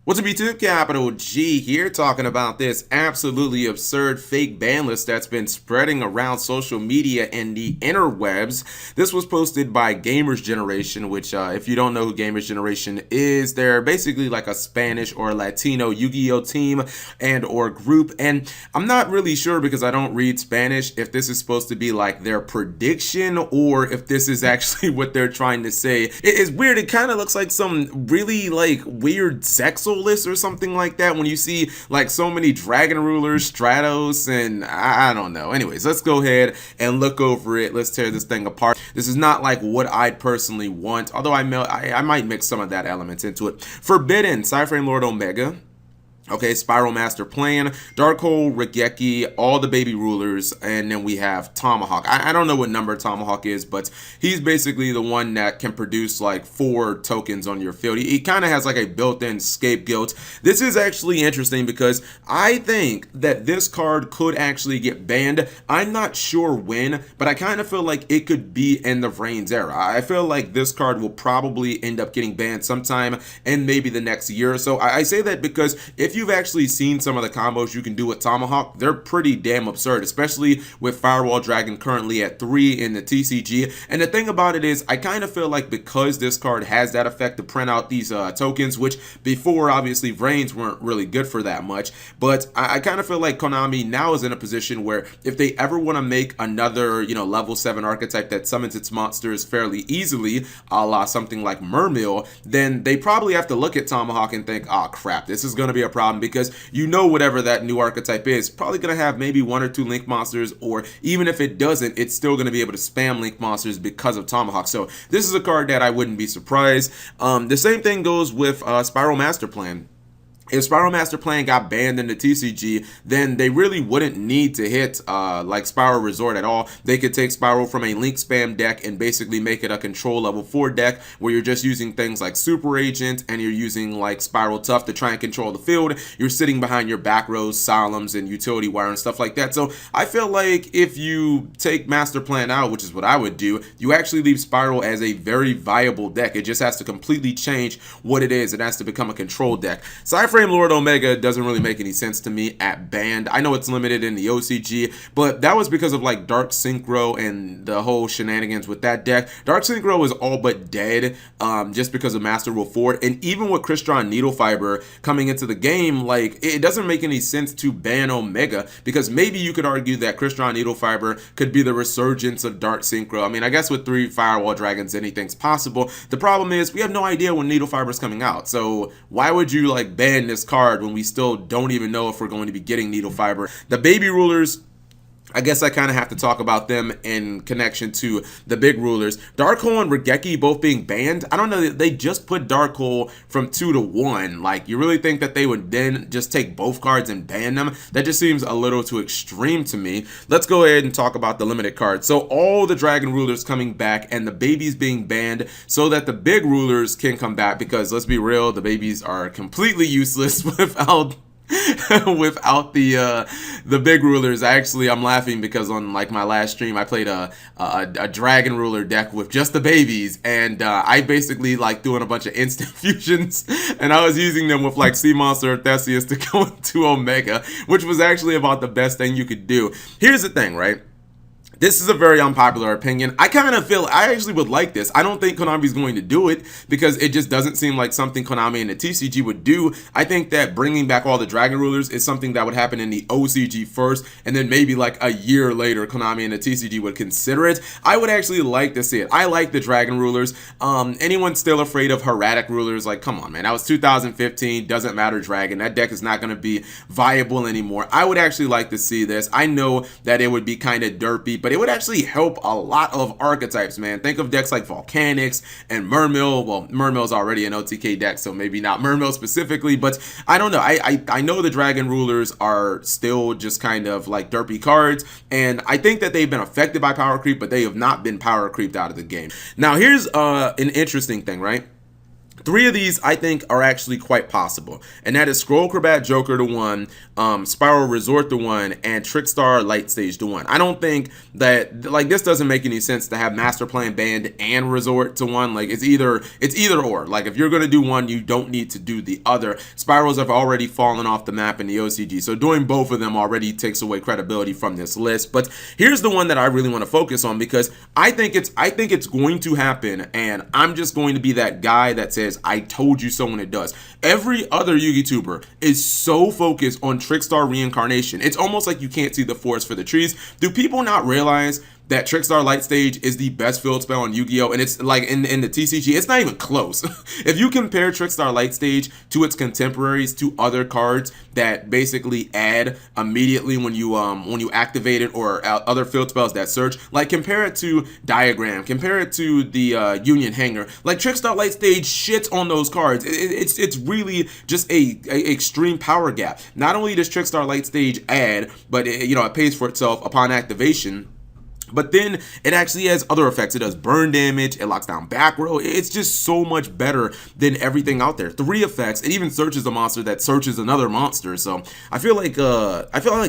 What's up, YouTube? Capital G here, talking about this absolutely absurd fake ban list that's been spreading around social media and the interwebs. This was posted by Gamers Generation, which, if you don't know who Gamers Generation is, they're basically like a Spanish or Latino Yu-Gi-Oh team and or group. And I'm not really sure, because I don't read Spanish, if this is supposed to be like their prediction or if this is actually what they're trying to say. It's weird. It kind of looks like some really like weird sexual list or something like that when you see like so many dragon rulers, Stratos, and I don't know. Anyways, let's go ahead and look over it. Let's tear this thing apart. This is not like what I'd personally want, although I might mix some of that elements into it. Forbidden, Cyframe Lord Omega. Okay, Spiral Master Plan, Dark Hole, Regeki, all the baby rulers, and then we have Tomahawk. I don't know what number Tomahawk is, but he's basically the one that can produce like 4 tokens on your field. He kind of has like a built-in scapegoat. This is actually interesting because I think that this card could actually get banned. I'm not sure when, but I kind of feel like it could be in the Reigns era. I feel like this card will probably end up getting banned sometime in maybe the next year or so. I say that because if you've actually seen some of the combos you can do with Tomahawk, they're pretty damn absurd, especially with Firewall Dragon currently at 3 in the TCG. And the thing about it is, I kind of feel like because this card has that effect to print out these tokens, which before obviously Reigns weren't really good for that much, but I kind of feel like Konami now is in a position where if they ever want to make another, level 7 archetype that summons its monsters fairly easily, a la something like Mermill, then they probably have to look at Tomahawk and think, oh crap, this is going to be a problem, because whatever that new archetype is probably going to have maybe 1 or 2 link monsters, or even if it doesn't, it's still going to be able to spam link monsters because of Tomahawk. So this is a card that I wouldn't be surprised. The same thing goes with Spiral Master Plan. If Spiral Master Plan got banned in the TCG, then they really wouldn't need to hit like Spiral Resort at all. They could take Spiral from a link spam deck and basically make it a control level 4 deck where you're just using things like Super Agent and you're using like Spiral Tough to try and control the field. You're sitting behind your back rows, Solemns, and Utility Wire and stuff like that. So I feel like if you take Master Plan out, which is what I would do, you actually leave Spiral as a very viable deck. It just has to completely change what it is. It has to become a control deck. Frame Lord Omega doesn't really make any sense to me at banned. I know it's limited in the OCG, but that was because of like Dark Synchro and the whole shenanigans with that deck. Dark Synchro is all but dead just because of Master Rule 4, and even with Crystron Needle Fiber coming into the game, like it doesn't make any sense to ban Omega, because maybe you could argue that Crystron Needle Fiber could be the resurgence of Dark Synchro. I mean, I guess with 3 Firewall Dragons, anything's possible. The problem is we have no idea when Needle Fiber is coming out, so why would you like ban this card when we still don't even know if we're going to be getting Needle Fiber? The baby rulers, I guess I kind of have to talk about them in connection to the big rulers. Dark Hole and Regeki both being banned. I don't know, they just put Dark Hole from 2 to 1. Like, you really think that they would then just take both cards and ban them? That just seems a little too extreme to me. Let's go ahead and talk about the limited cards. So all the dragon rulers coming back and the babies being banned so that the big rulers can come back, because let's be real, the babies are completely useless without without the big rulers. Actually, I'm laughing because on like my last stream I played a dragon ruler deck with just the babies, and I basically like threw in a bunch of instant fusions, and I was using them with like Sea Monster Theseus to go into Omega, which was actually about the best thing you could do. Here's the thing, right? This is a very unpopular opinion. I kind of feel I actually would like this. I don't think Konami's going to do it because it just doesn't seem like something Konami and the TCG would do. I think that bringing back all the Dragon Rulers is something that would happen in the OCG first, and then maybe like a year later Konami and the TCG would consider it. I would actually like to see it. I like the Dragon Rulers. Anyone still afraid of Herratic Rulers? Like, come on, man. That was 2015. Doesn't matter, Dragon. That deck is not going to be viable anymore. I would actually like to see this. I know that it would be kind of derpy, but it would actually help a lot of archetypes, man. Think of decks like Volcanics and Mermill. Well, Mermill's already an OTK deck, so maybe not Mermill specifically, but I don't know. I know the Dragon Rulers are still just kind of like derpy cards, and I think that they've been affected by power creep, but they have not been power creeped out of the game. Now, here's an interesting thing, right? Three of these I think are actually quite possible, and that is Scroll Acrobat Joker to 1, Spiral Resort to 1, and Trickstar Light Stage to 1. I don't think that, like, this doesn't make any sense to have Master Plan Band and Resort to 1. Like, it's either or. Like, if you're gonna do one, you don't need to do the other. Spirals have already fallen off the map in the OCG, so doing both of them already takes away credibility from this list. But here's the one that I really want to focus on, because I think it's going to happen, and I'm just going to be that guy that says I told you so when it does. Every other YouTuber is so focused on Trickstar Reincarnation. It's almost like you can't see the forest for the trees. Do people not realize that Trickstar Light Stage is the best field spell in Yu-Gi-Oh! And it's like in the TCG, it's not even close. If you compare Trickstar Light Stage to its contemporaries, to other cards that basically add immediately when you activate it, or other field spells that search, like compare it to Diagram, compare it to the Union Hanger. Like, Trickstar Light Stage shits on those cards. It's really just a extreme power gap. Not only does Trickstar Light Stage add, but it pays for itself upon activation. But then it actually has other effects. It does burn damage, it locks down back row. It's just so much better than everything out there. 3 effects. It even searches a monster that searches another monster. So I feel like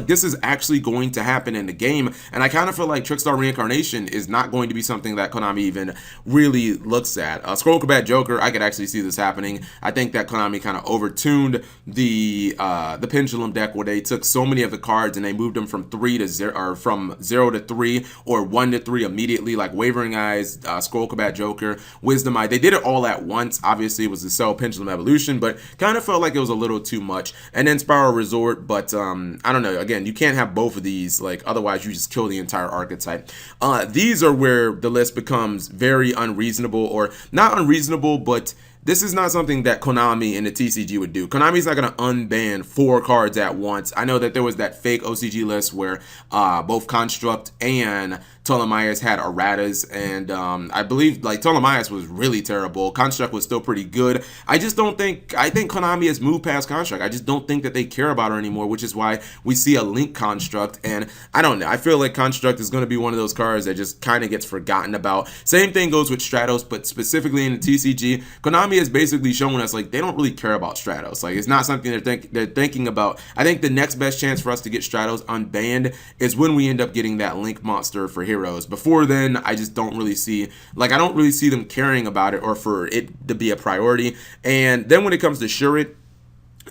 this is actually going to happen in the game, and I kind of feel like Trickstar Reincarnation is not going to be something that Konami even really looks at. Scroll Acrobat Joker, I could actually see this happening. I think that Konami kind of overtuned the Pendulum deck, where they took so many of the cards and they moved them from 3 to 0, or from 0 to 3, or 1 to 3 immediately, like Wavering Eyes, Scroll Acrobat Joker, Wisdom Eye. They did it all at once. Obviously, it was the Cell Pendulum Evolution, but kind of felt like it was a little too much. And then Spiral Resort, but I don't know. Again, you can't have both of these. Like, otherwise, you just kill the entire archetype. These are where the list becomes very unreasonable, or not unreasonable, but this is not something that Konami and the TCG would do. Konami's not going to unban 4 cards at once. I know that there was that fake OCG list where both Construct and Ptolemaeus had erratas, and I believe like Ptolemaeus was really terrible. Construct was still pretty good. I think Konami has moved past Construct. I just don't think that they care about her anymore, which is why we see a Link Construct, and I don't know. I feel like Construct is going to be one of those cards that just kind of gets forgotten about. Same thing goes with Stratos, but specifically in the TCG, Konami has basically shown us like they don't really care about Stratos. Like, it's not something they're thinking about. I think the next best chance for us to get Stratos unbanned is when we end up getting that Link monster for Heroes. Before then, I just don't really see, like, I don't really see them caring about it, or for it to be a priority. And then when it comes to Shurit,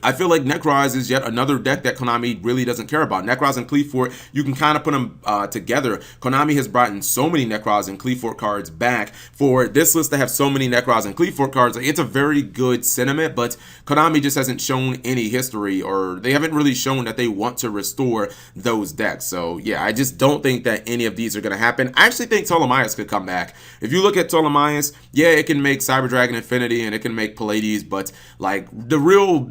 I feel like Necroz is yet another deck that Konami really doesn't care about. Necroz and Cleafort, you can kind of put them together. Konami has brought in so many Necroz and Cleafort cards back. For this list to have so many Necroz and Cleafort cards, it's a very good sentiment, but Konami just hasn't shown any history, or they haven't really shown that they want to restore those decks. So yeah, I just don't think that any of these are going to happen. I actually think Ptolemaeus could come back. If you look at Ptolemaeus, yeah, it can make Cyber Dragon Infinity and it can make Pallades, but like the real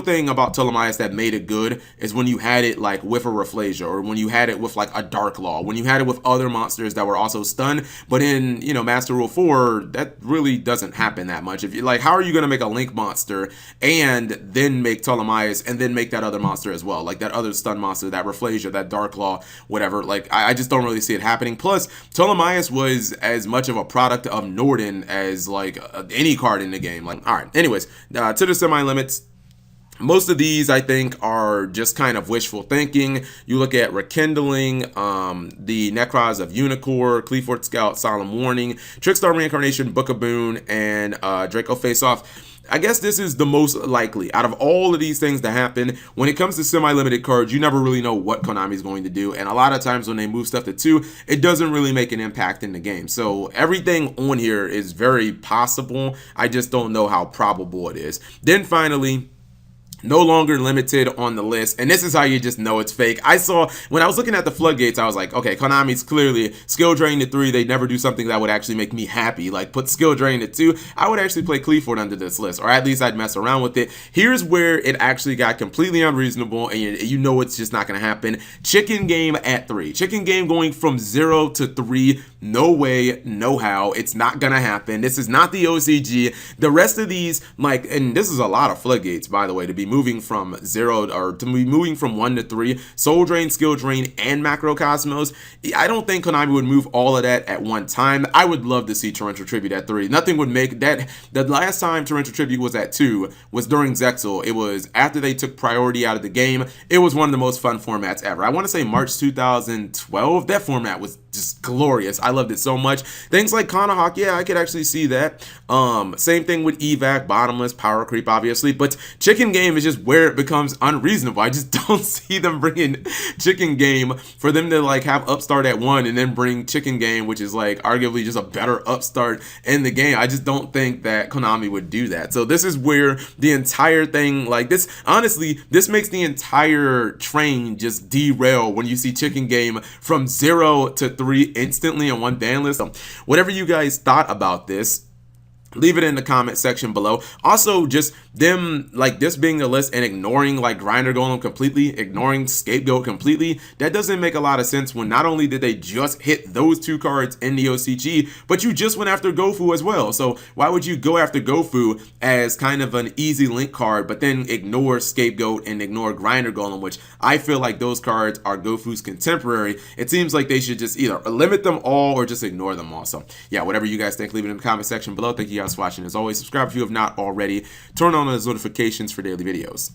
thing about Ptolemaeus that made it good is when you had it like with a Rafflesia, or when you had it with like a Dark Law, when you had it with other monsters that were also stunned. But in Master Rule 4, that really doesn't happen that much. If you like, how are you going to make a Link monster and then make Ptolemaeus and then make that other monster as well, like that other stun monster, that Rafflesia, that Dark Law, whatever? Like, I just don't really see it happening. Plus, Ptolemaeus was as much of a product of Norden as like any card in the game. Like, all right, anyways, to the semi-limits. Most of these, I think, are just kind of wishful thinking. You look at Rekindling, the Necroz of Unicorn, Cleafort Scout, Solemn Warning, Trickstar Reincarnation, Book of Boon, and Draco Face Off. I guess this is the most likely out of all of these things to happen. When it comes to semi-limited cards, you never really know what Konami is going to do, and a lot of times when they move stuff to 2, it doesn't really make an impact in the game. So everything on here is very possible. I just don't know how probable it is. Then finally, no longer limited on the list, and this is how you just know it's fake. I saw, when I was looking at the floodgates, I was like, okay, Konami's clearly skill drain to 3. They never do something that would actually make me happy, like put skill drain to 2. I would actually play Cleafort under this list, or at least I'd mess around with it. Here's where it actually got completely unreasonable, and you know it's just not going to happen. Chicken Game at 3. Chicken Game going from 0 to 3. No way, no how. It's not going to happen. This is not the OCG. The rest of these, like, and this is a lot of floodgates, by the way, to be moved moving from 0 or to be moving from 1 to 3, Soul Drain, Skill Drain, and Macrocosmos. I don't think Konami would move all of that at one time. I would love to see Torrential Tribute at 3. Nothing would make that. The last time Torrential Tribute was at 2 was during Zexal. It was after they took priority out of the game. It was one of the most fun formats ever. I want to say March 2012. That format was just glorious. I loved it so much. Things like Kanahawk, yeah, I could actually see that. Same thing with Evac, Bottomless, Power Creep, obviously. But Chicken Game is just where it becomes unreasonable. I just don't see them bringing Chicken Game for them to like have Upstart at 1 and then bring Chicken Game, which is like arguably just a better Upstart in the game. I just don't think that Konami would do that. So this is where the entire thing, like this, honestly, this makes the entire train just derail when you see Chicken Game from 0 to 3 instantly in one ban list. So whatever you guys thought about this, leave it in the comment section below. Also, just them, like this being a list and ignoring like Grinder Golem completely, ignoring Scapegoat completely, that doesn't make a lot of sense when not only did they just hit those 2 cards in the OCG, but you just went after Gofu as well. So why would you go after Gofu as kind of an easy link card, but then ignore Scapegoat and ignore Grinder Golem, which I feel like those cards are Gofu's contemporary. It seems like they should just either limit them all or just ignore them all. So yeah, whatever you guys think, leave it in the comment section below. Thank you guys for watching. As always, subscribe if you have not already. Turn on those notifications for daily videos.